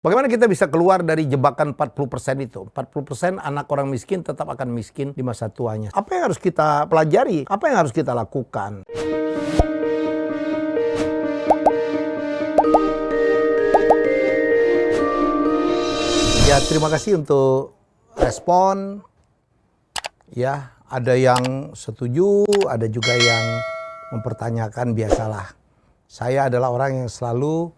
Bagaimana kita bisa keluar dari jebakan 40% itu? 40% anak orang miskin tetap akan miskin di masa tuanya. Apa yang harus kita pelajari? Apa yang harus kita lakukan? Ya, terima kasih untuk respon. Ya, ada yang setuju, ada juga yang mempertanyakan, biasalah. Saya adalah orang yang selalu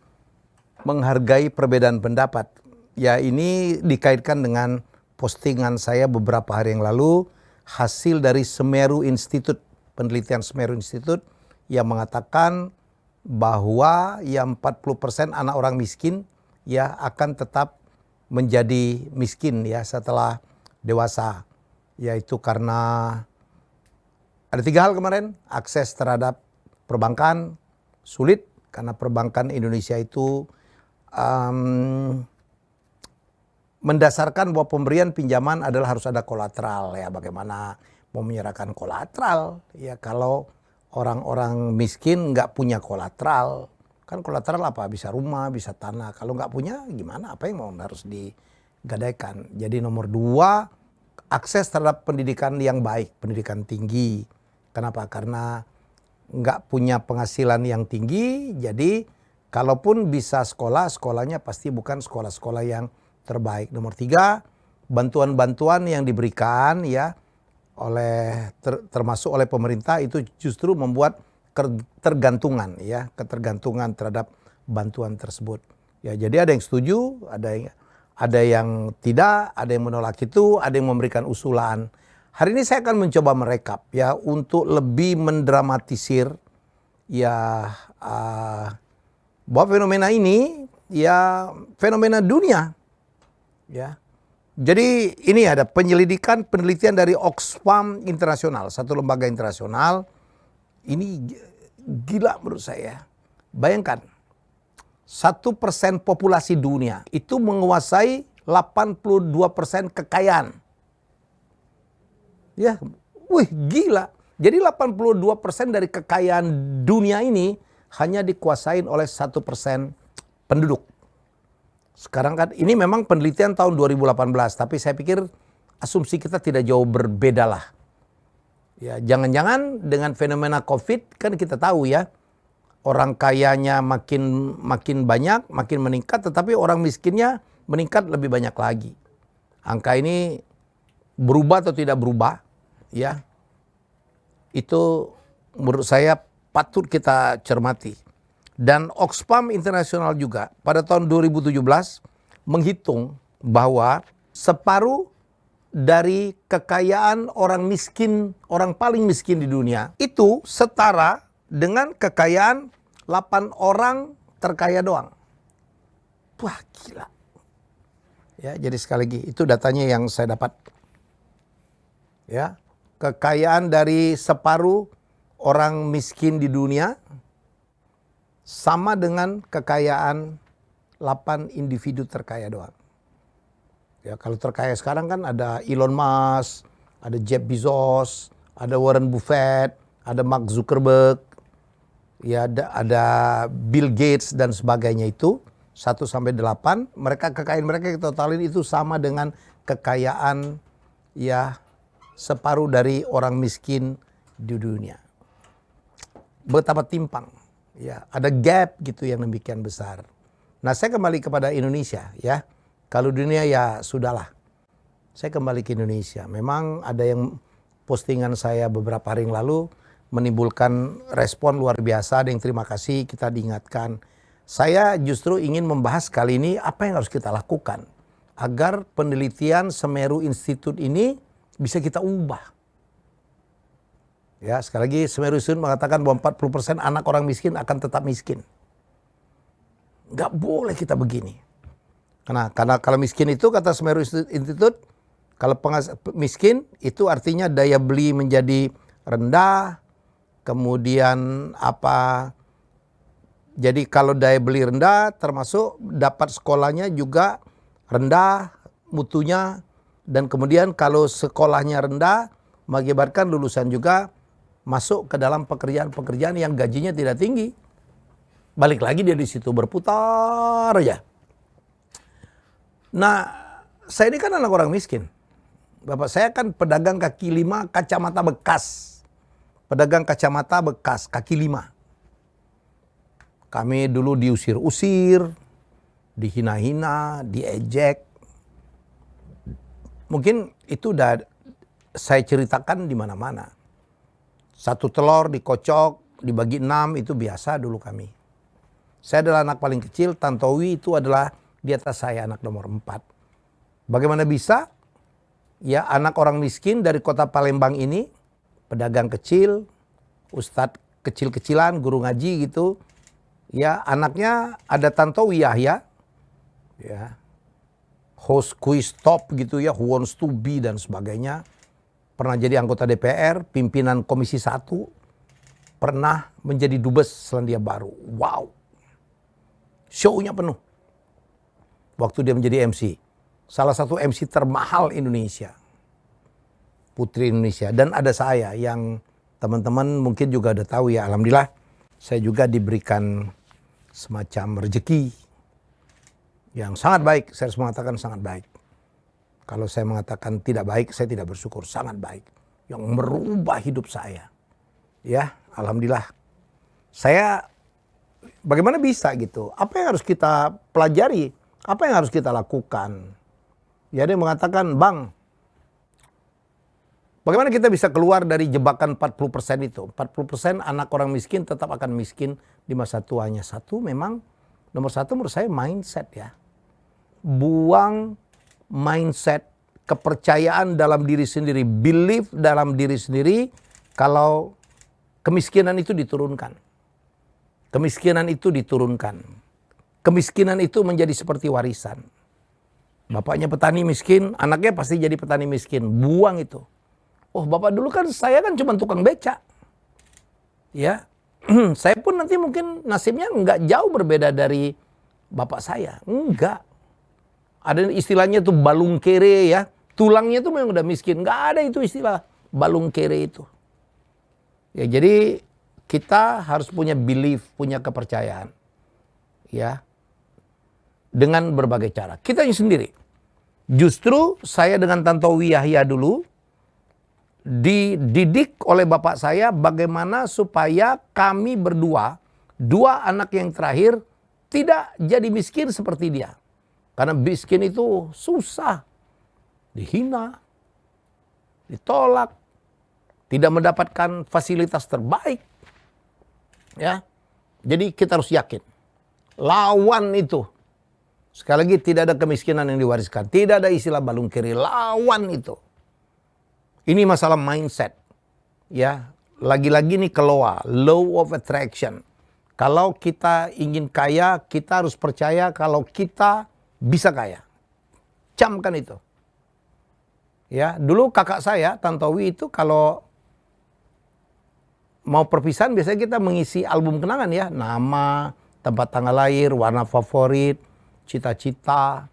menghargai perbedaan pendapat. Ya, ini dikaitkan dengan postingan saya beberapa hari yang lalu, hasil dari Semeru Institute, penelitian Semeru Institute yang mengatakan bahwa yang 40% anak orang miskin ya akan tetap menjadi miskin ya setelah dewasa. Yaitu karena ada 3 hal kemarin: akses terhadap perbankan sulit karena perbankan Indonesia itu mendasarkan bahwa pemberian pinjaman adalah harus ada kolateral. Ya, bagaimana mau menyerahkan kolateral ya kalau orang-orang miskin nggak punya kolateral? Kan kolateral apa? Bisa rumah, bisa tanah. Kalau nggak punya gimana? Apa yang mau harus digadaikan? Jadi nomor 2, akses terhadap pendidikan yang baik, pendidikan tinggi. Kenapa? Karena nggak punya penghasilan yang tinggi, jadi kalaupun bisa sekolah, sekolahnya pasti bukan sekolah-sekolah yang terbaik. Nomor 3, bantuan-bantuan yang diberikan ya termasuk oleh pemerintah itu justru membuat ketergantungan ya, ketergantungan terhadap bantuan tersebut. Ya, jadi ada yang setuju, ada yang tidak, ada yang menolak itu, ada yang memberikan usulan. Hari ini saya akan mencoba merekap ya untuk lebih mendramatisir ya bahwa fenomena ini ya fenomena dunia ya. Jadi ini ada penelitian dari Oxfam Internasional, satu lembaga internasional. Ini gila menurut saya. Bayangkan 1% populasi dunia itu menguasai 82% kekayaan. Ya, wih gila. Jadi 82% dari kekayaan dunia ini hanya dikuasain oleh 1% penduduk. Sekarang kan ini memang penelitian tahun 2018, tapi saya pikir asumsi kita tidak jauh berbeda lah. Ya, jangan-jangan dengan fenomena COVID kan kita tahu ya, orang kayanya makin banyak, makin meningkat, tetapi orang miskinnya meningkat lebih banyak lagi. Angka ini berubah atau tidak berubah, ya, itu menurut saya patut kita cermati. Dan Oxfam Internasional juga pada tahun 2017 menghitung bahwa separuh dari kekayaan orang miskin, orang paling miskin di dunia, itu setara dengan kekayaan 8 orang terkaya doang. Wah, gila. Ya, jadi sekali lagi itu datanya yang saya dapat. Ya, kekayaan dari separuh orang miskin di dunia sama dengan kekayaan 8 individu terkaya doang. Ya, kalau terkaya sekarang kan ada Elon Musk, ada Jeff Bezos, ada Warren Buffett, ada Mark Zuckerberg, ya ada Bill Gates dan sebagainya itu 1-8, kekayaan mereka totalin itu sama dengan kekayaan ya separuh dari orang miskin di dunia. Betapa timpang. Ya, ada gap gitu yang demikian besar. Nah, saya kembali kepada Indonesia ya. Kalau dunia ya sudahlah. Saya kembali ke Indonesia. Memang ada yang postingan saya beberapa hari yang lalu menimbulkan respon luar biasa. Ada yang terima kasih, kita diingatkan. Saya justru ingin membahas kali ini apa yang harus kita lakukan agar penelitian Semeru Institute ini bisa kita ubah. Ya, sekali lagi Semeru Institute mengatakan bahwa 40% anak orang miskin akan tetap miskin. Nggak boleh kita begini. Karena kalau miskin itu kata Semeru Institute, kalau miskin itu artinya daya beli menjadi rendah, kemudian jadi kalau daya beli rendah termasuk dapat sekolahnya juga rendah mutunya, dan kemudian kalau sekolahnya rendah mengakibatkan lulusan juga masuk ke dalam pekerjaan-pekerjaan yang gajinya tidak tinggi. Balik lagi dia di situ berputar aja. Nah, saya ini kan anak orang miskin. Bapak saya kan pedagang kaki lima kacamata bekas. Pedagang kacamata bekas kaki lima. Kami dulu diusir-usir, dihina-hina, diejek. Mungkin itu udah saya ceritakan di mana-mana. Satu telur dikocok, dibagi 6 itu biasa dulu kami. Saya adalah anak paling kecil, Tantowi itu adalah di atas saya anak nomor 4. Bagaimana bisa? Ya anak orang miskin dari kota Palembang ini, pedagang kecil, ustadz kecil-kecilan, guru ngaji gitu. Ya anaknya ada Tantowi Yahya, ya host quiz top gitu ya, Who Wants to Be dan sebagainya. Pernah jadi anggota DPR, pimpinan Komisi 1, pernah menjadi dubes Selandia Baru. Wow, show-nya penuh. Waktu dia menjadi MC. Salah satu MC termahal Indonesia. Putri Indonesia. Dan ada saya yang teman-teman mungkin juga udah tahu ya. Alhamdulillah saya juga diberikan semacam rezeki yang sangat baik. Saya harus mengatakan sangat baik. Kalau saya mengatakan tidak baik, saya tidak bersyukur. Sangat baik. Yang merubah hidup saya. Ya, alhamdulillah. Saya bagaimana bisa gitu? Apa yang harus kita pelajari? Apa yang harus kita lakukan? Ya dia mengatakan, Bang, bagaimana kita bisa keluar dari jebakan 40% itu? 40% anak orang miskin tetap akan miskin di masa tuanya. Nomor satu menurut saya mindset ya. Buang mindset, kepercayaan dalam diri sendiri, belief dalam diri sendiri kalau kemiskinan itu diturunkan. Kemiskinan itu diturunkan. Kemiskinan itu menjadi seperti warisan. Bapaknya petani miskin, anaknya pasti jadi petani miskin. Buang itu. Oh, bapak dulu kan saya kan cuma tukang beca. Ya, saya pun nanti mungkin nasibnya nggak jauh berbeda dari bapak saya. Enggak. Ada istilahnya tuh balung kere ya. Tulangnya tuh memang udah miskin. Nggak ada itu istilah balung kere itu. Ya, jadi kita harus punya belief, punya kepercayaan. Ya. Dengan berbagai cara. Kitanya sendiri. Justru saya dengan Tantowi Yahya dulu dididik oleh bapak saya bagaimana supaya kami berdua, dua anak yang terakhir tidak jadi miskin seperti dia. Karena miskin itu susah. Dihina, ditolak, tidak mendapatkan fasilitas terbaik. Ya. Jadi kita harus yakin. Lawan itu. Sekali lagi tidak ada kemiskinan yang diwariskan. Tidak ada istilah balung kiri. Lawan itu. Ini masalah mindset. Ya, lagi-lagi nih keloa. Law of attraction. Kalau kita ingin kaya, kita harus percaya kalau kita bisa kaya. Camkan itu. Ya, dulu kakak saya, Tantowi itu kalau mau perpisahan biasanya kita mengisi album kenangan ya. Nama, tempat tanggal lahir, warna favorit, cita-cita.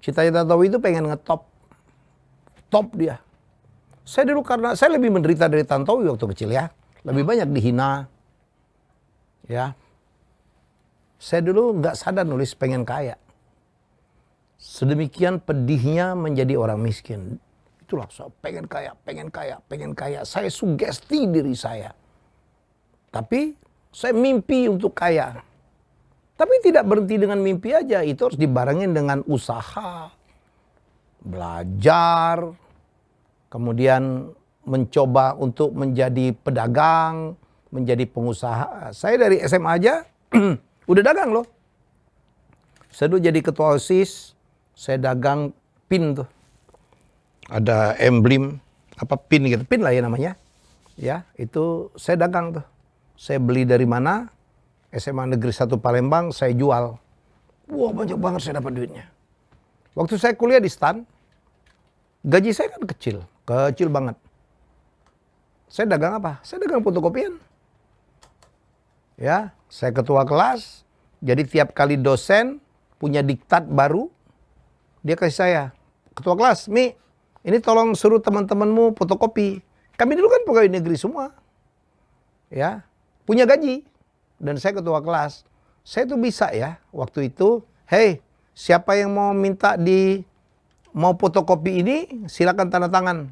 Cita-cita Tantowi itu pengen ngetop. Top dia. Saya dulu karena saya lebih menderita dari Tantowi waktu kecil ya. Lebih banyak dihina. Ya. Saya dulu nggak sadar nulis pengen kaya. Sedemikian pedihnya menjadi orang miskin. Itulah so, pengen kaya, pengen kaya, pengen kaya. Saya sugesti diri saya. Tapi saya mimpi untuk kaya. Tapi tidak berhenti dengan mimpi aja. Itu harus dibarengin dengan usaha. Belajar. Kemudian mencoba untuk menjadi pedagang. Menjadi pengusaha. Saya dari SMA aja udah dagang loh. Saya dulu jadi ketua OSIS. Saya dagang pin tuh. Ada emblem, apa pin gitu. Pin lah ya namanya. Ya, itu saya dagang tuh. Saya beli dari mana? SMA Negeri 1 Palembang, saya jual. Wah, banyak banget saya dapat duitnya. Waktu saya kuliah di STAN, gaji saya kan kecil. Kecil banget. Saya dagang apa? Saya dagang fotokopian. Ya, saya ketua kelas. Jadi tiap kali dosen punya diktat baru, dia kasih saya, ketua kelas, Mi, ini tolong suruh teman-temanmu fotokopi. Kami dulu kan pegawai negeri semua. Ya, punya gaji. Dan saya ketua kelas. Saya tuh bisa ya, waktu itu, hey, siapa yang mau minta mau fotokopi ini, silakan tanda tangan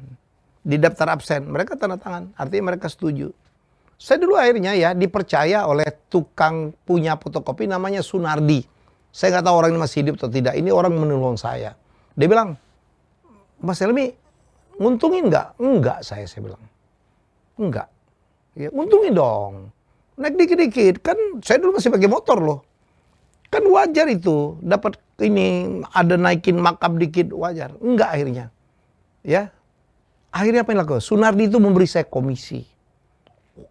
di daftar absen. Mereka tanda tangan, artinya mereka setuju. Saya dulu akhirnya ya dipercaya oleh tukang punya fotokopi namanya Sunardi. Saya nggak tahu orang ini masih hidup atau tidak. Ini orang menolong saya. Dia bilang, Mas Helmi, nguntungin nggak? Enggak, saya bilang. Enggak. Ya, untungin dong. Naik dikit-dikit. Kan saya dulu masih pakai motor loh. Kan wajar itu. Dapat ini, ada naikin markup dikit, wajar. Enggak akhirnya. Ya. Akhirnya apa yang lakukan? Sunardi itu memberi saya komisi.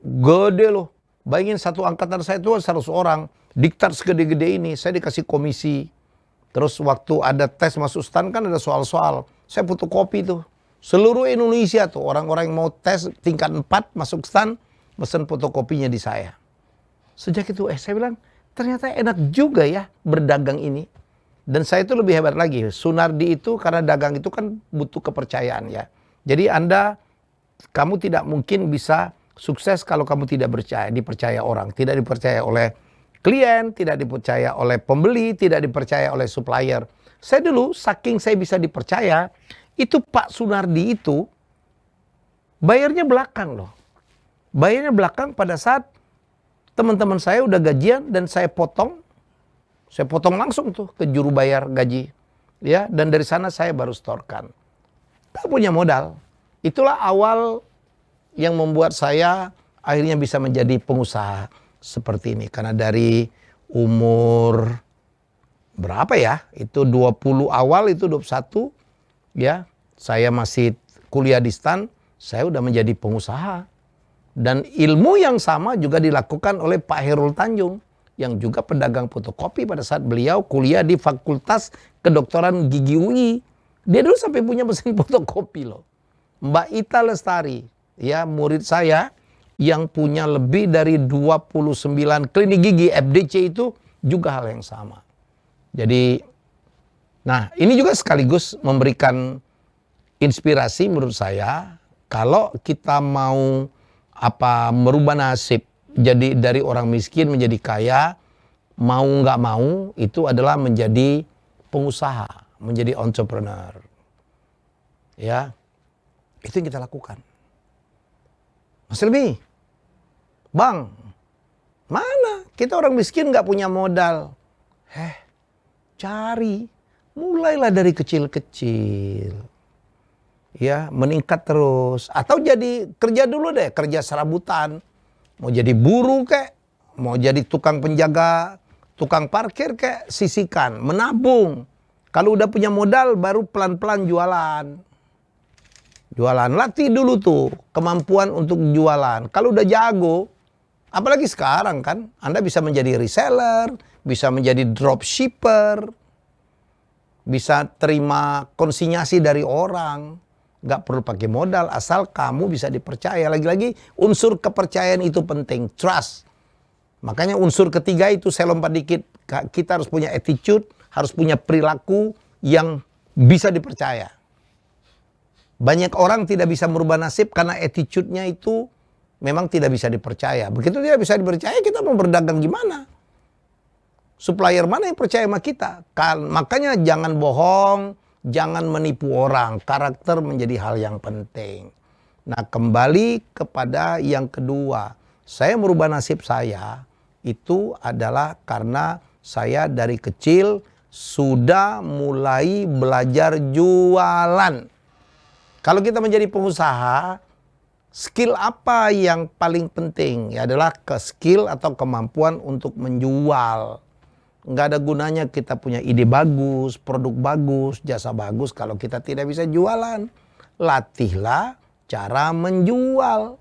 Gede loh. Bayangin satu angkatan saya itu 100 orang. Diktat segede-gede ini, saya dikasih komisi. Terus waktu ada tes masuk stan kan ada soal-soal. Saya fotokopi tuh. Seluruh Indonesia tuh orang-orang yang mau tes tingkat 4 masuk stan, mesen fotokopinya di saya. Sejak itu saya bilang, ternyata enak juga ya berdagang ini. Dan saya itu lebih hebat lagi. Sunardi itu karena dagang itu kan butuh kepercayaan ya. Jadi kamu tidak mungkin bisa sukses kalau kamu tidak dipercaya orang. Tidak dipercaya oleh klien, tidak dipercaya oleh pembeli, tidak dipercaya oleh supplier. Saya dulu saking saya bisa dipercaya, itu Pak Sunardi itu bayarnya belakang loh. Bayarnya belakang pada saat teman-teman saya udah gajian dan saya potong langsung tuh ke juru bayar gaji. Ya, dan dari sana saya baru setorkan. Tak punya modal. Itulah awal yang membuat saya akhirnya bisa menjadi pengusaha seperti ini. Karena dari umur berapa ya? Itu 20 awal, itu 21. Ya, saya masih kuliah di stan, saya udah menjadi pengusaha. Dan ilmu yang sama juga dilakukan oleh Pak Herul Tanjung, yang juga pedagang fotokopi pada saat beliau kuliah di Fakultas Kedokteran Gigi UI. Dia dulu sampai punya mesin fotokopi loh. Mbak Ita Lestari, ya murid saya yang punya lebih dari 29 klinik gigi FDC itu juga hal yang sama. Jadi, nah ini juga sekaligus memberikan inspirasi menurut saya, kalau kita mau merubah nasib jadi dari orang miskin menjadi kaya, mau nggak mau itu adalah menjadi pengusaha, menjadi entrepreneur. Ya, itu yang kita lakukan. Mas Helmi, Bang, mana? Kita orang miskin nggak punya modal. Cari, mulailah dari kecil-kecil. Ya, meningkat terus. Atau jadi kerja dulu deh, kerja serabutan. Mau jadi buruh kek, mau jadi tukang penjaga, tukang parkir kek, sisihkan, menabung. Kalau udah punya modal, baru pelan-pelan jualan. Jualan, latih dulu tuh kemampuan untuk jualan. Kalau udah jago, apalagi sekarang kan, Anda bisa menjadi reseller, bisa menjadi dropshipper, bisa terima konsinyasi dari orang. Nggak perlu pakai modal, asal kamu bisa dipercaya. Lagi-lagi unsur kepercayaan itu penting, trust. Makanya unsur ketiga itu saya lompat dikit. Kita harus punya attitude, harus punya perilaku yang bisa dipercaya. Banyak orang tidak bisa merubah nasib karena attitude-nya itu memang tidak bisa dipercaya. Begitu tidak bisa dipercaya, kita mau berdagang gimana? Supplier mana yang percaya sama kita? Makanya jangan bohong, jangan menipu orang. Karakter menjadi hal yang penting. Nah, kembali kepada yang kedua. Saya merubah nasib saya itu adalah karena saya dari kecil sudah mulai belajar jualan. Kalau kita menjadi pengusaha, skill apa yang paling penting? Ya adalah skill atau kemampuan untuk menjual. Nggak ada gunanya kita punya ide bagus, produk bagus, jasa bagus kalau kita tidak bisa jualan. Latihlah cara menjual.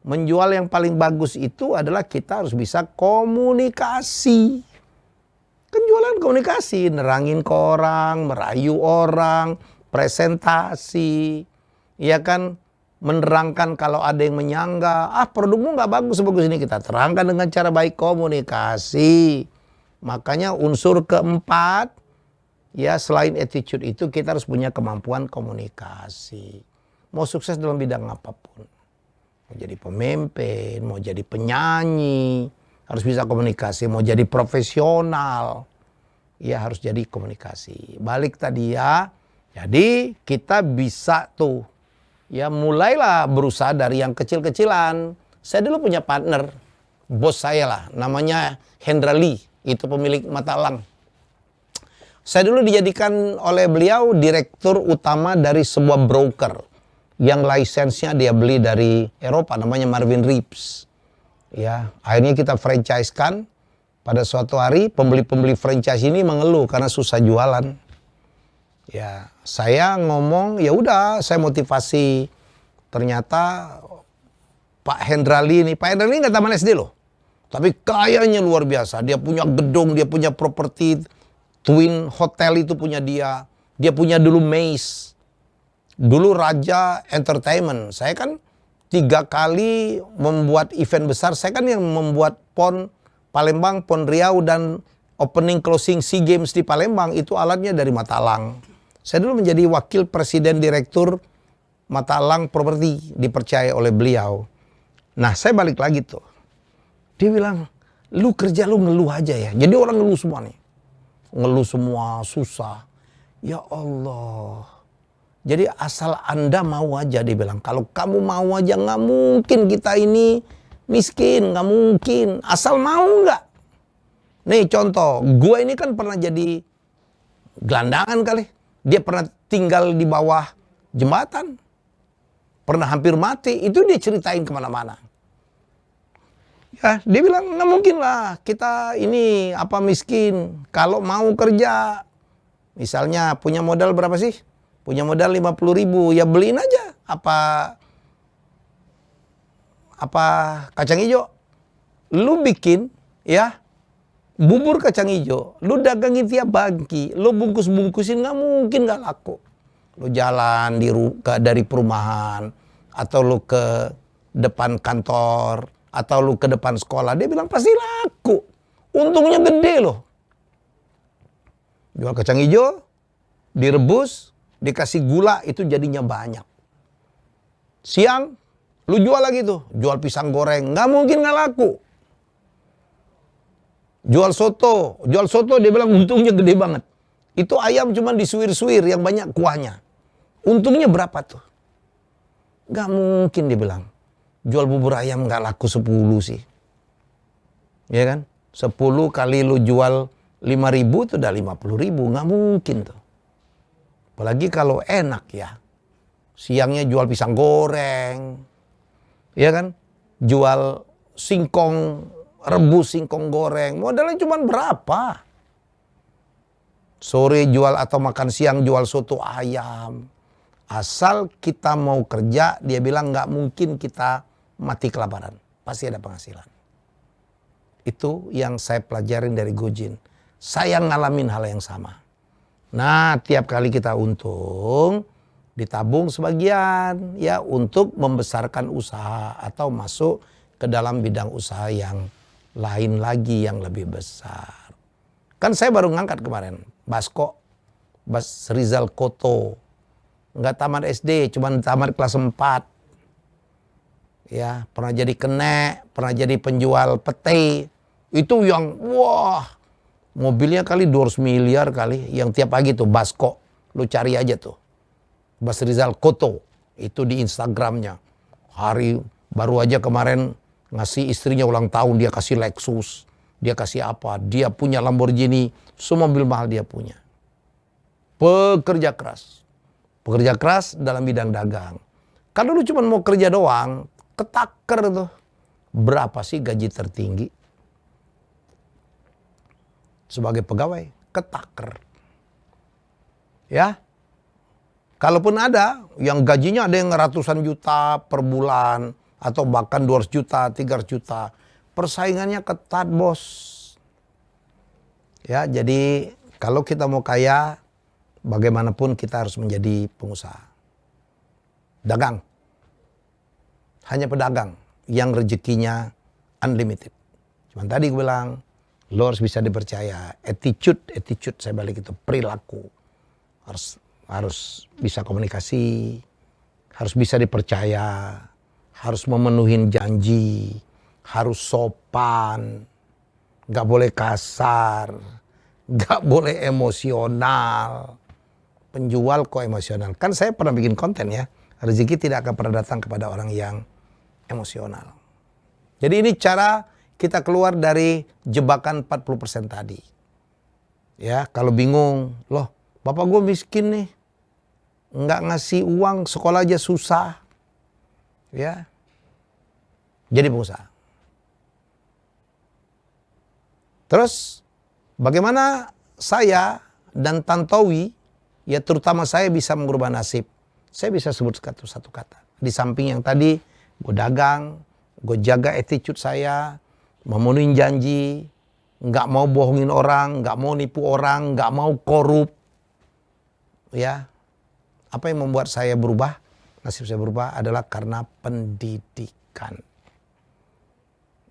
Menjual yang paling bagus itu adalah kita harus bisa komunikasi. Kan jualan komunikasi, nerangin ke orang, merayu orang, presentasi, ya kan, menerangkan kalau ada yang menyangga, produkmu nggak bagus sebagus ini, kita terangkan dengan cara baik, komunikasi. Makanya unsur keempat, ya selain attitude itu kita harus punya kemampuan komunikasi. Mau sukses dalam bidang apapun, mau jadi pemimpin, mau jadi penyanyi, harus bisa komunikasi, mau jadi profesional, ya harus jadi komunikasi. Balik tadi ya, jadi kita bisa tuh, ya mulailah berusaha dari yang kecil-kecilan. Saya dulu punya partner, bos saya lah, namanya Hendra Lee, itu pemilik mata elang. Saya dulu dijadikan oleh beliau direktur utama dari sebuah broker yang lisensinya dia beli dari Eropa, namanya Marvin Reeves. Ya, akhirnya kita franchise-kan. Pada suatu hari pembeli-pembeli franchise ini mengeluh karena susah jualan. Ya, saya ngomong, ya udah, saya motivasi. Ternyata Pak Hendrali ini, Pak Hendrali nggak taman SD loh, tapi kayanya luar biasa. Dia punya gedung, dia punya properti, Twin Hotel itu punya dia. Dia punya dulu Maze, dulu Raja Entertainment. Saya kan 3 kali membuat event besar. Saya kan yang membuat PON Palembang, PON Riau, dan opening closing SEA Games di Palembang. Itu alatnya dari Matalang. Saya dulu menjadi wakil presiden direktur Matalang Property, dipercaya oleh beliau. Nah, saya balik lagi tuh. Dia bilang, lu kerja lu ngeluh aja ya. Jadi orang ngeluh semua nih. Ngeluh semua, susah. Ya Allah. Jadi asal Anda mau aja, dia bilang. Kalau kamu mau aja, nggak mungkin kita ini miskin, nggak mungkin. Asal mau nggak. Nih contoh, gue ini kan pernah jadi gelandangan kali. Dia pernah tinggal di bawah jembatan. Pernah hampir mati. Itu dia ceritain kemana-mana. Ya, dia bilang nggak mungkin lah kita ini apa miskin. Kalau mau kerja, misalnya punya modal berapa sih? Punya modal 50.000, ya beliin aja apa kacang hijau. Lu bikin ya bubur kacang hijau, lu dagangin tiap pagi, lu bungkus-bungkusin, nggak mungkin nggak laku. Lu jalan dari perumahan, atau lu ke depan kantor, atau lu ke depan sekolah, dia bilang pasti laku. Untungnya gede loh. Jual kacang hijau, direbus, dikasih gula, itu jadinya banyak. Siang, lu jual lagi tuh, jual pisang goreng, nggak mungkin nggak laku. Jual soto dia bilang untungnya gede banget. Itu ayam cuma disuir-suir yang banyak kuahnya. Untungnya berapa tuh? Nggak mungkin dia bilang. Jual bubur ayam nggak laku 10 sih. Ya kan? 10 kali lu jual 5.000 itu udah 50.000. Nggak mungkin tuh. Apalagi kalau enak ya. Siangnya jual pisang goreng. Ya kan? Jual singkong, rebus singkong goreng. Modalnya cuma berapa? Sore jual atau makan siang jual soto ayam. Asal kita mau kerja, dia bilang nggak mungkin kita mati kelaparan. Pasti ada penghasilan. Itu yang saya pelajarin dari Gojin. Saya ngalamin hal yang sama. Nah, tiap kali kita untung, ditabung sebagian ya untuk membesarkan usaha atau masuk ke dalam bidang usaha yang lain lagi yang lebih besar. Kan saya baru ngangkat kemarin, Basko, Bas Rizal Koto. Nggak tamat SD, cuma tamat kelas 4. Ya, pernah jadi kenek, pernah jadi penjual pete. Itu yang, wah, mobilnya kali 200 miliar kali. Yang tiap pagi tuh, Basko. Lu cari aja tuh. Bas Rizal Koto. Itu di Instagramnya. Hari baru aja kemarin ngasih istrinya ulang tahun, dia kasih Lexus. Dia kasih apa, dia punya Lamborghini. Semua mobil mahal dia punya. Pekerja keras. Pekerja keras dalam bidang dagang. Kalau lu cuma mau kerja doang, ketaker tuh. Berapa sih gaji tertinggi? Sebagai pegawai, ketaker. Ya. Kalaupun ada, yang gajinya ada yang ratusan juta per bulan, atau bahkan 200 juta, 300 juta. Persaingannya ketat, bos. Ya, jadi kalau kita mau kaya, bagaimanapun kita harus menjadi pengusaha. Dagang. Hanya pedagang yang rezekinya unlimited. Cuman tadi gue bilang, lo harus bisa dipercaya. Attitude saya balik itu, perilaku. Harus bisa komunikasi, harus bisa dipercaya, harus memenuhi janji, harus sopan, gak boleh kasar, Nggak boleh emosional. Penjual kok emosional. Kan saya pernah bikin konten ya. Rezeki tidak akan pernah datang kepada orang yang emosional. Jadi ini cara kita keluar dari jebakan 40% tadi. Ya, kalau bingung, loh bapak gue miskin nih. Nggak ngasih uang, sekolah aja susah. Ya, jadi pengusaha. Terus, bagaimana saya dan Tantowi, ya terutama saya bisa mengubah nasib. Saya bisa sebut satu kata. Di samping yang tadi, gue dagang, gue jaga attitude saya, memenuhi janji, nggak mau bohongin orang, nggak mau nipu orang, nggak mau korup. Ya, apa yang membuat saya berubah, nasib saya berubah adalah karena pendidikan.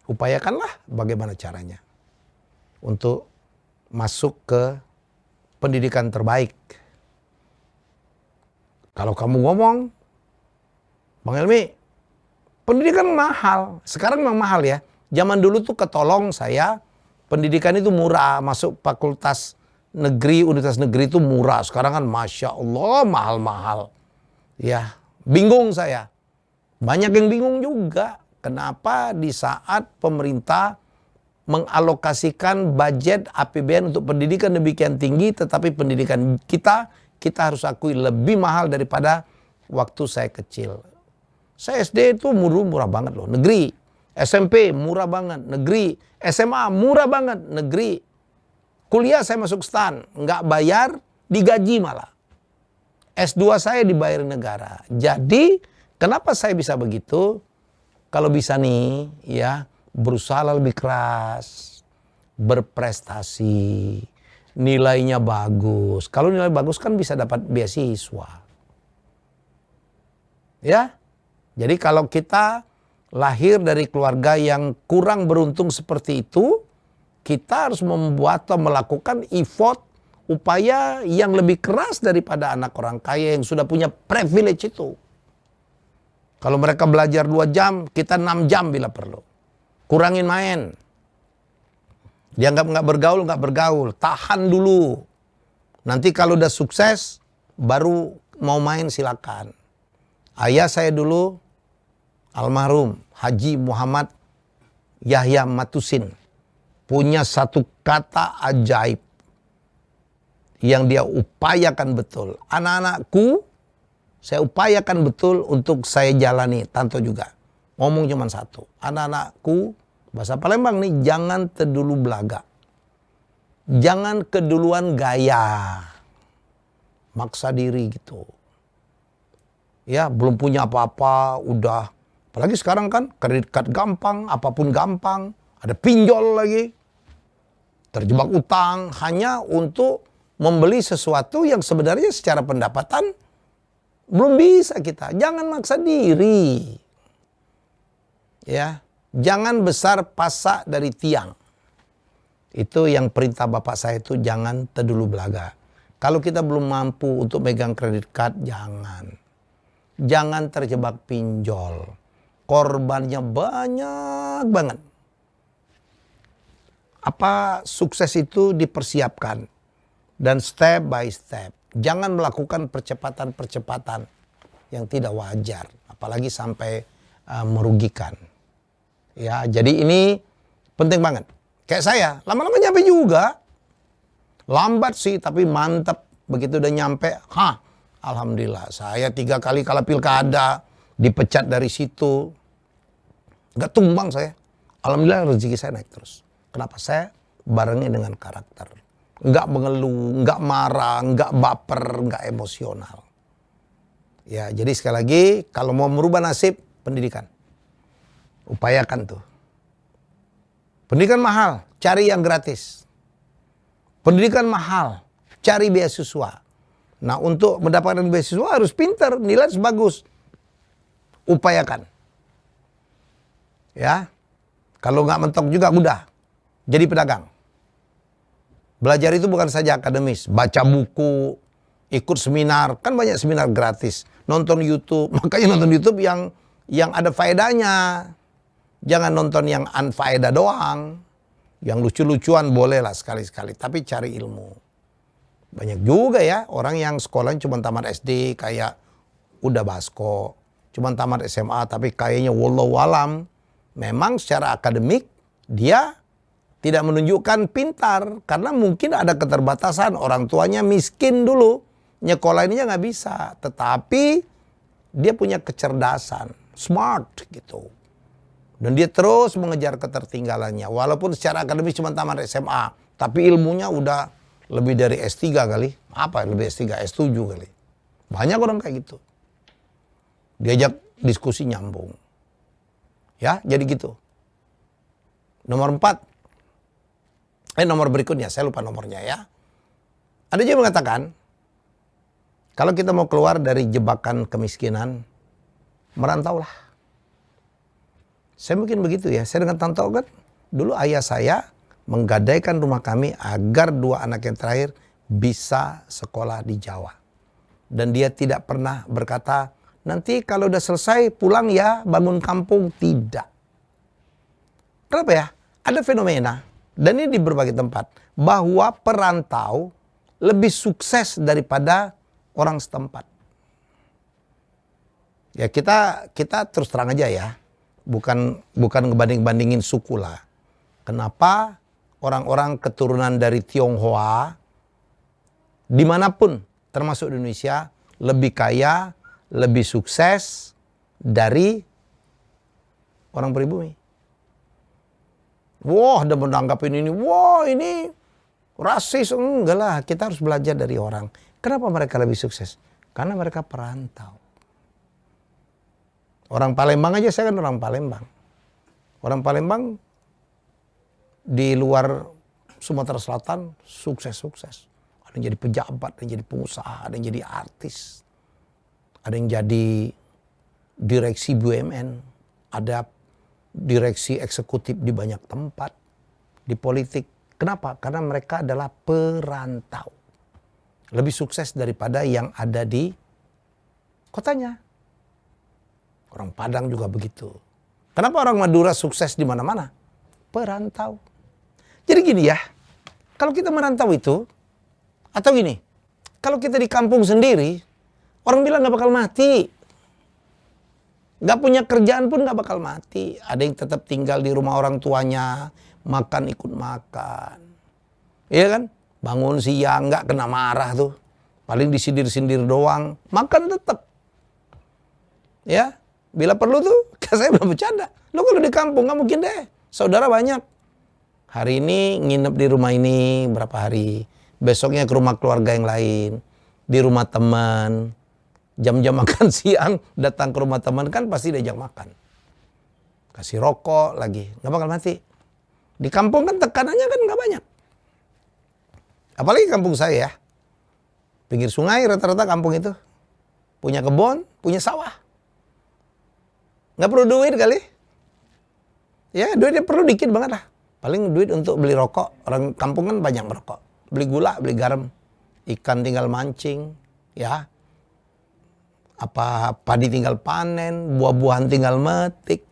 Upayakanlah bagaimana caranya untuk masuk ke pendidikan terbaik. Kalau kamu ngomong, Bang Helmi, pendidikan mahal. Sekarang memang mahal ya. Zaman dulu tuh ketolong saya, pendidikan itu murah. Masuk fakultas negeri, universitas negeri itu murah. Sekarang kan Masya Allah mahal-mahal. Ya, bingung saya. Banyak yang bingung juga. Kenapa di saat pemerintah mengalokasikan budget APBN untuk pendidikan demikian tinggi, tetapi pendidikan kita harus akui lebih mahal daripada waktu saya kecil. Saya SD itu murah banget loh, negeri. SMP murah banget, negeri. SMA murah banget, negeri. Kuliah saya masuk STAN, nggak bayar, digaji malah. S2 saya dibayar negara. Jadi kenapa saya bisa begitu? Kalau bisa nih, ya berusaha lebih keras, berprestasi, nilainya bagus. Kalau nilai bagus kan bisa dapat beasiswa. Ya, jadi kalau kita lahir dari keluarga yang kurang beruntung seperti itu, kita harus membuat atau melakukan effort, upaya yang lebih keras daripada anak orang kaya yang sudah punya privilege itu. Kalau mereka belajar 2 jam, kita 6 jam bila perlu. Kurangin main. Dianggap nggak bergaul. Tahan dulu. Nanti kalau udah sukses, baru mau main silakan. Ayah saya dulu, almarhum Haji Muhammad Yahya Matusin, punya satu kata ajaib yang dia upayakan betul. Anak-anakku, saya upayakan betul untuk saya jalani. Tanto juga. Ngomong cuma satu. Anak-anakku, bahasa Palembang nih, jangan terdulu belaga. Jangan keduluan gaya. Maksa diri gitu. Ya, belum punya apa-apa, udah. Apalagi sekarang kan, kredit card gampang, apapun gampang. Ada pinjol lagi. Terjebak utang hanya untuk membeli sesuatu yang sebenarnya secara pendapatan belum bisa kita. Jangan maksa diri. Ya, jangan besar pasak dari tiang. Itu yang perintah bapak saya itu, jangan terdulu belaga. Kalau kita belum mampu untuk megang kredit card, jangan. Jangan terjebak pinjol. Korbannya banyak banget. Apa sukses itu dipersiapkan. Dan step by step. Jangan melakukan percepatan-percepatan yang tidak wajar. Apalagi sampai merugikan. Ya, jadi ini penting banget. Kayak saya, lama-lama nyampe juga. Lambat sih, tapi mantap. Begitu udah nyampe, alhamdulillah. Saya 3 kali kalah pilkada, dipecat dari situ. Gak tumbang saya. Alhamdulillah rezeki saya naik terus. Kenapa? Saya barengnya dengan karakter. Gak mengeluh, gak marah, gak baper, gak emosional. Ya, jadi sekali lagi, kalau mau merubah nasib, pendidikan. Upayakan tuh. Pendidikan mahal, cari yang gratis. Pendidikan mahal, cari beasiswa. Nah, untuk mendapatkan beasiswa harus pintar, nilai harus bagus. Upayakan. Ya. Kalau nggak mentok juga udah. Jadi pedagang. Belajar itu bukan saja akademis, baca buku, ikut seminar, kan banyak seminar gratis. Nonton YouTube, makanya nonton YouTube yang ada faedahnya. Jangan nonton yang unfaedah doang. Yang lucu-lucuan boleh lah sekali-sekali, tapi cari ilmu. Banyak juga ya orang yang sekolahnya cuma tamat SD kayak udah basko, cuma tamat SMA tapi kayaknya wallahu alam. Memang secara akademik dia tidak menunjukkan pintar karena mungkin ada keterbatasan, orang tuanya miskin dulu, nyekolahinnya nggak bisa. Tetapi dia punya kecerdasan, smart gitu. Dan dia terus mengejar ketertinggalannya. Walaupun secara akademis cuma tamat SMA. Tapi ilmunya udah lebih dari S3 kali. Apa lebih S3? S7 kali. Banyak orang kayak gitu. Diajak diskusi nyambung. Ya, jadi gitu. Nomor berikutnya. Saya lupa nomornya ya. Ada juga mengatakan, kalau kita mau keluar dari jebakan kemiskinan, merantaulah. Saya mungkin begitu ya. Saya dengan Tanto kan, dulu ayah saya menggadaikan rumah kami agar 2 anak yang terakhir bisa sekolah di Jawa. Dan dia tidak pernah berkata, nanti kalau udah selesai pulang ya bangun kampung. Tidak. Kenapa ya? Ada fenomena, dan ini di berbagai tempat, bahwa perantau lebih sukses daripada orang setempat. Ya kita terus terang aja ya. Bukan ngebanding-bandingin suku lah. Kenapa orang-orang keturunan dari Tionghoa dimanapun termasuk Indonesia lebih kaya, lebih sukses dari orang pribumi? Wah, udah menanggapin ini, wah ini rasis. Enggak lah, kita harus belajar dari orang. Kenapa mereka lebih sukses? Karena mereka perantau. Orang Palembang aja, saya kan orang Palembang. Orang Palembang di luar Sumatera Selatan sukses-sukses. Ada yang jadi pejabat, ada yang jadi pengusaha, ada yang jadi artis. Ada yang jadi direksi BUMN, ada direksi eksekutif di banyak tempat, di politik. Kenapa? Karena mereka adalah perantau. Lebih sukses daripada yang ada di kotanya. Orang Padang juga begitu. Kenapa orang Madura sukses di mana-mana? Perantau. Jadi gini ya, kalau kita merantau itu, atau gini, kalau kita di kampung sendiri, orang bilang gak bakal mati. Gak punya kerjaan pun gak bakal mati. Ada yang tetap tinggal di rumah orang tuanya, makan ikut makan. Iya kan? Bangun siang gak kena marah tuh. Paling disindir-sindir doang, makan tetap. Ya. Bila perlu tuh, saya belum bercanda. Lo kalau di kampung nggak mungkin deh. Saudara banyak. Hari ini nginep di rumah ini berapa hari. Besoknya ke rumah keluarga yang lain. Di rumah teman. Jam-jam makan siang datang ke rumah teman kan pasti diajak makan. Kasih rokok lagi. Nggak bakal mati. Di kampung kan tekanannya kan nggak banyak. Apalagi kampung saya ya. Pinggir sungai rata-rata kampung itu. Punya kebun, punya sawah. Nggak perlu duit kali. Ya duitnya perlu dikit banget lah. Paling duit untuk beli rokok. Orang kampung kan banyak merokok. Beli gula, beli garam. Ikan tinggal mancing. Ya. Padi tinggal panen. Buah-buahan tinggal metik.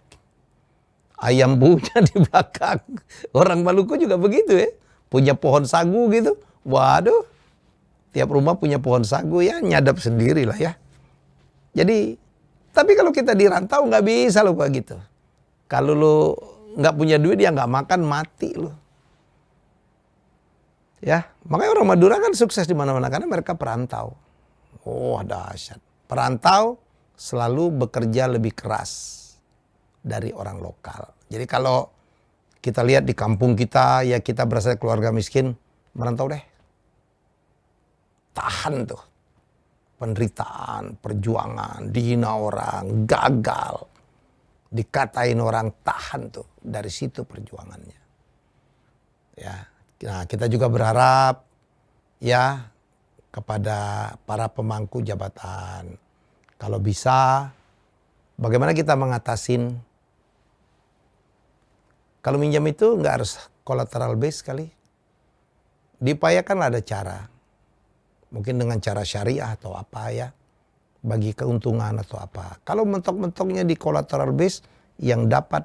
Ayam punya di belakang. Orang Maluku juga begitu ya. Punya pohon sagu gitu. Waduh. Tiap rumah punya pohon sagu ya. Nyadap sendiri lah ya. Jadi tapi kalau kita di rantau nggak bisa lo kayak gitu. Kalau lo nggak punya duit ya nggak makan mati lo. Ya, makanya orang Madura kan sukses di mana-mana karena mereka perantau. Oh dahsyat. Perantau selalu bekerja lebih keras dari orang lokal. Jadi kalau kita lihat di kampung kita ya kita berasal dari keluarga miskin, merantau deh. Tahan tuh. Penderitaan, perjuangan, dihina orang, gagal. Dikatain orang, tahan tuh. Dari situ perjuangannya. Ya, nah kita juga berharap ya kepada para pemangku jabatan. Kalau bisa, bagaimana kita mengatasin. Kalau minjam itu nggak harus collateral base kali. Diupayakanlah ada cara. Mungkin dengan cara syariah atau apa ya. Bagi keuntungan atau apa. Kalau mentok-mentoknya di collateral base yang dapat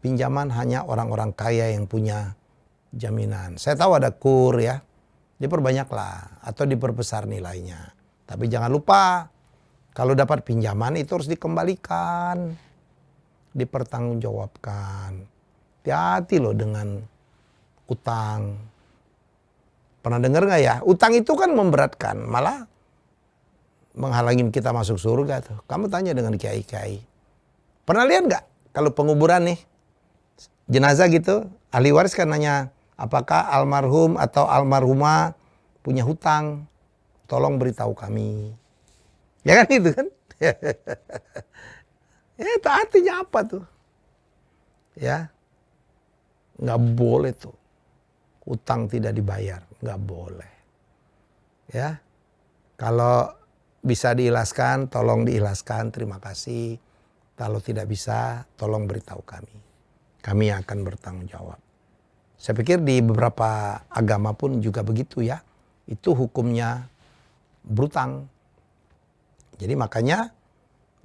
pinjaman hanya orang-orang kaya yang punya jaminan. Saya tahu ada KUR ya, diperbanyaklah atau diperbesar nilainya. Tapi jangan lupa kalau dapat pinjaman itu harus dikembalikan, dipertanggungjawabkan. Hati-hati loh dengan utang. Pernah dengar nggak ya? Utang itu kan memberatkan, malah menghalangin kita masuk surga tuh. Kamu tanya dengan kiai-kiai. Pernah lihat nggak kalau penguburan nih jenazah gitu, ahli waris kan nanya, apakah almarhum atau almarhumah punya hutang? Tolong beritahu kami. Ya kan itu kan? Ya itu artinya apa tuh? Ya, nggak boleh tuh. Utang tidak dibayar, nggak boleh. Ya, kalau bisa diikhlaskan, tolong diikhlaskan, terima kasih. Kalau tidak bisa, tolong beritahu kami. Kami akan bertanggung jawab. Saya pikir di beberapa agama pun juga begitu ya. Itu hukumnya berutang. Jadi makanya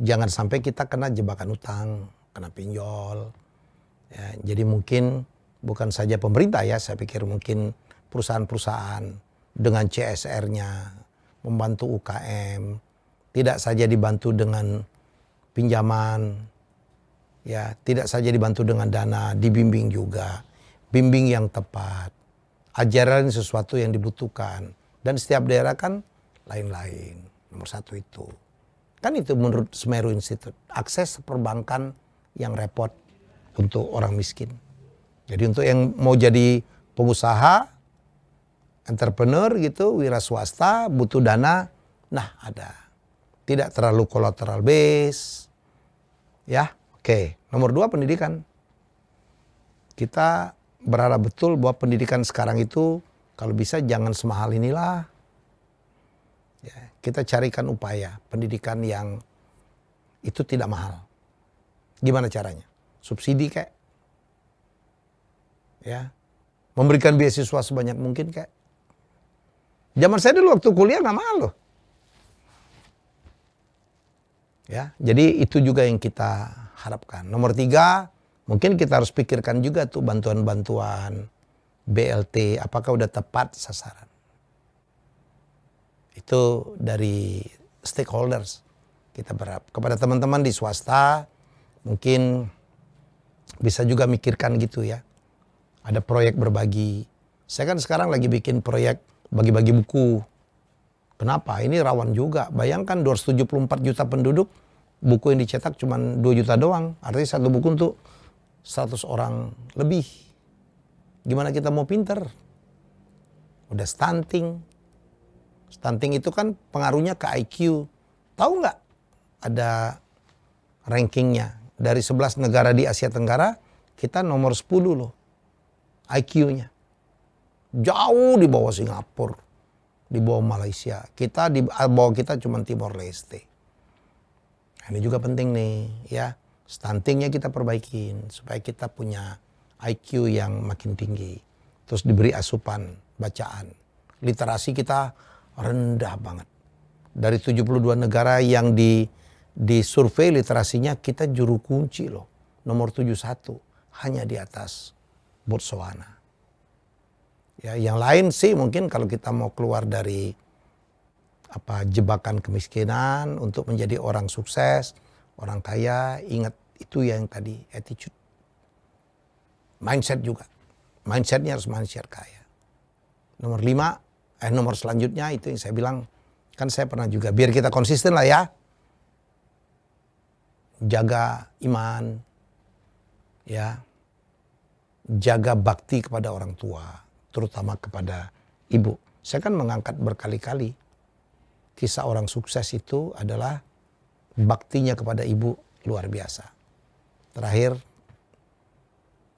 jangan sampai kita kena jebakan utang, kena pinjol. Ya, jadi mungkin bukan saja pemerintah ya, saya pikir mungkin perusahaan-perusahaan dengan CSR-nya, membantu UKM, tidak saja dibantu dengan pinjaman, ya tidak saja dibantu dengan dana, dibimbing juga, bimbing yang tepat, ajaran sesuatu yang dibutuhkan, dan setiap daerah kan lain-lain. Nomor satu itu, kan itu menurut Semeru Institute, akses perbankan yang repot untuk orang miskin. Jadi untuk yang mau jadi pengusaha, entrepreneur gitu, wira swasta, butuh dana, nah ada. Tidak terlalu collateral base. Ya, oke. Nomor 2 pendidikan. Kita berharap betul bahwa pendidikan sekarang itu kalau bisa jangan semahal inilah. Ya, kita carikan upaya pendidikan yang itu tidak mahal. Gimana caranya? Subsidi kayak. Ya. Memberikan beasiswa sebanyak mungkin kayak. Zaman saya dulu waktu kuliah nggak mahal loh. Ya, jadi itu juga yang kita harapkan. Nomor 3, mungkin kita harus pikirkan juga tuh bantuan-bantuan BLT, apakah udah tepat sasaran. Itu dari stakeholders. Kita berharap kepada teman-teman di swasta, mungkin bisa juga mikirkan gitu ya. Ada proyek berbagi. Saya kan sekarang lagi bikin proyek bagi-bagi buku. Kenapa? Ini rawan juga. Bayangkan 274 juta penduduk, buku yang dicetak cuma 2 juta doang. Artinya satu buku untuk 100 orang lebih. Gimana kita mau pinter? Udah stunting. Stunting itu kan pengaruhnya ke IQ. Tahu nggak? Ada rankingnya. Dari 11 negara di Asia Tenggara, kita nomor 10 loh IQ-nya. Jauh di bawah Singapura, di bawah Malaysia. Kita di bawah kita cuma Timor Leste. Ini juga penting nih ya. Stuntingnya kita perbaikin supaya kita punya IQ yang makin tinggi. Terus diberi asupan bacaan. Literasi kita rendah banget. Dari 72 negara yang di survei literasinya, kita juru kunci loh. Nomor 71, hanya di atas Botswana. Ya, yang lain sih mungkin kalau kita mau keluar dari jebakan kemiskinan untuk menjadi orang sukses, orang kaya, ingat itu yang tadi, attitude. Mindset juga. Mindsetnya harus mindset kaya. Nomor 5, nomor selanjutnya itu yang saya bilang, kan saya pernah juga, biar kita konsisten lah ya. Jaga iman, ya. Jaga bakti kepada orang tua, terutama kepada ibu. Saya kan mengangkat berkali-kali, kisah orang sukses itu adalah baktinya kepada ibu luar biasa. Terakhir,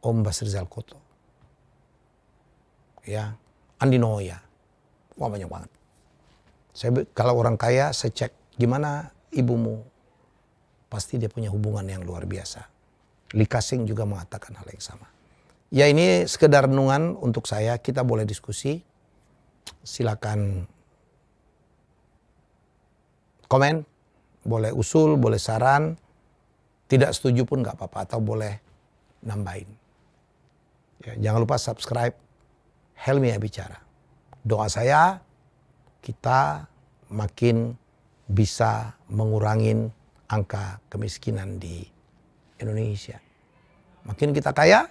Om Basrizal Koto. Ya, Andi Noya. Wah, banyak banget. Kalau orang kaya, saya cek gimana ibumu. Pasti dia punya hubungan yang luar biasa. Lee Ka-shing juga mengatakan hal yang sama. Ya, ini sekedar renungan untuk saya. Kita boleh diskusi. Silakan komen, boleh usul, boleh saran. Tidak setuju pun nggak apa-apa, atau boleh nambahin. Ya, jangan lupa subscribe Helmi Bicara. Doa saya kita makin bisa mengurangi angka kemiskinan di Indonesia. Makin kita kaya,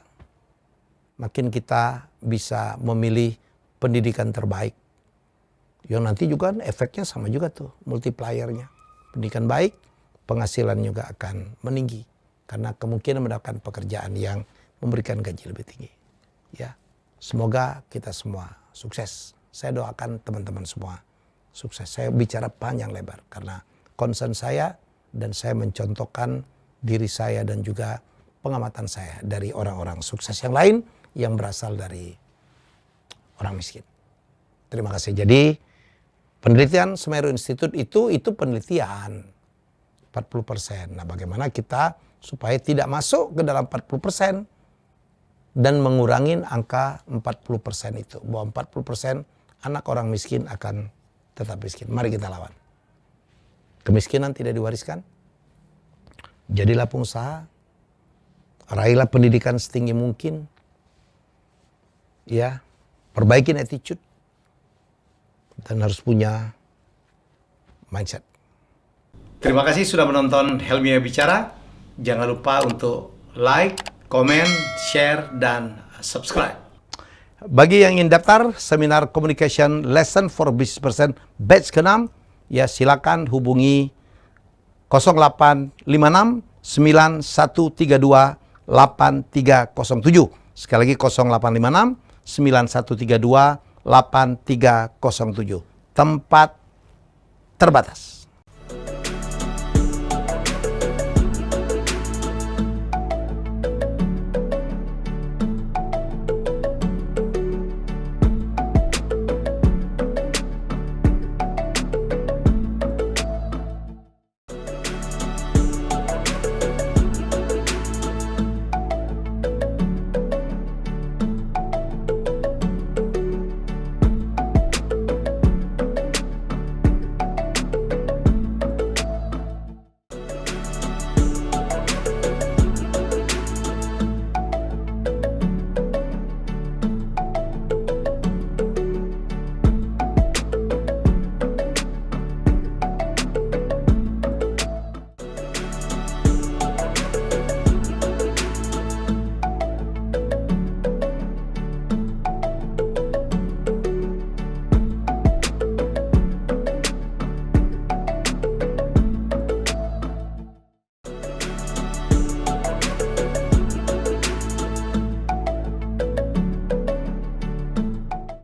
makin kita bisa memilih pendidikan terbaik. Yang nanti juga efeknya sama juga tuh, multipliernya. Pendidikan baik, penghasilan juga akan meninggi. Karena kemungkinan mendapatkan pekerjaan yang memberikan gaji lebih tinggi. Ya, semoga kita semua sukses. Saya doakan teman-teman semua sukses. Saya bicara panjang lebar karena concern saya dan saya mencontohkan diri saya dan juga pengamatan saya dari orang-orang sukses yang lain yang berasal dari orang miskin. Terima kasih. Jadi penelitian Semeru Institute itu penelitian 40%. Nah, bagaimana kita supaya tidak masuk ke dalam 40% dan mengurangi angka 40% itu. Bahwa 40% anak orang miskin akan tetap miskin. Mari kita lawan. Kemiskinan tidak diwariskan. Jadilah pengusaha. Raihlah pendidikan setinggi mungkin. Ya, perbaikin attitude. Dan harus punya mindset. Terima kasih sudah menonton Helmi Bicara. Jangan lupa untuk like, komen, share, dan subscribe. Bagi yang ingin daftar seminar Communication Lesson for Business Person batch ke-6, ya silakan hubungi 0856 9132 8307. Sekali lagi 0856 9132 8307. Tempat terbatas.